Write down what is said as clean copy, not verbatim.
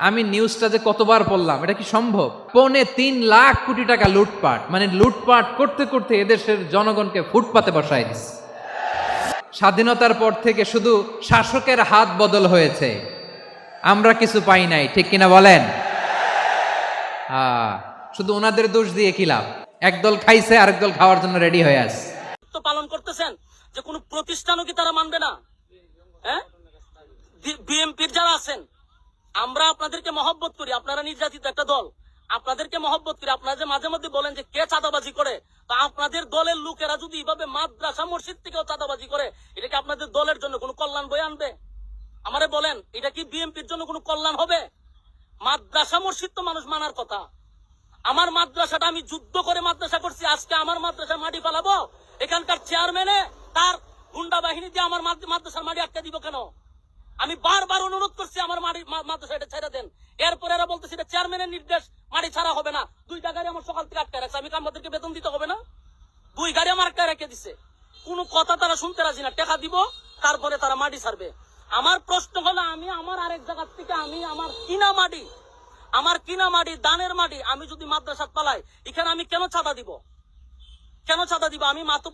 আমি নিউজটা যে কতবার পড়লাম, এটা কি সম্ভব? 3.25 কোটি টাকা লুটপাট, মানে লুটপাট করতে করতে এদেশের জনগণকে ফুটপাতে বসায় দিচ্ছে। স্বাধীনতার পর থেকে শুধু শাসকের হাত বদল হয়েছে, আমরা কিছু পাই নাই, ঠিক কিনা বলেন? শুধু ওনাদের দোষ দিয়ে কি লাভ? একদল খাইছে, আরেক দল খাওয়ার জন্য রেডি হয়ে আছে। তো পালন করতেছেন যে কোন প্রতিষ্ঠানও কি তারা মানবে না? হ্যাঁ, বিএনপির যারা আছেন, আমরা আপনাদেরকে মহব্বত করি, আপনারা নির্যাতিত একটা দল, আপনাদেরকে মহব্বত করি। আপনারা যে মাঝে মধ্যে বলেন যে কে চাঁদাবাজি করে, তা আপনাদের দলের লোকেরা যদি এইভাবে মাদ্রাসা মসজিদ থেকেও চাঁদাবাজি করে, এটা কি আপনাদের দলের জন্য কোনো কল্যাণ বয়ে আনবে? আমারে বলেন, এটা কি বিএনপির জন্য কোনো কল্যাণ হবে? মাদ্রাসা মসজিদ তো মানুষ মানার কথা। আমার মাদ্রাসাটা আমি যুদ্ধ করে মাদ্রাসা করছি, আজকে আমার মাদ্রাসা মাটি ফেলাবো? এখানকার চেয়ারম্যানে তার গুন্ডা বাহিনী দিয়ে আমার মাদ্রাসার মাটি আটকে দিব কেন? আমি বারবার অনুরোধ করছি আমার মাদ্রাসা এটা ছেড়ে দেন। এরপরে এরা বলতেছে এটা চেয়ারম্যানের নির্দেশ, মাটি ছাড়া হবে না। 2টা গাড়ি আমার সকাল থেকে আটকে রাখছে, আমি আমাদেরকে বেতন দিতে হবে না? 2 গাড়ি আমার আটকে রেখে দিছে, কোনো কথা তারা শুনতে রাজি না। টাকা দিব, তারপরে তারা মাটি ছাড়বে। আমার প্রশ্ন হলো, আমি আমার আরেক জায়গার থেকে আমি আমার কিনা মাটি দানের মাটি আমি যদি মাদ্রাসা পালাই, এখানে আমি কেন চাঁদা দিব? আমি মাত্র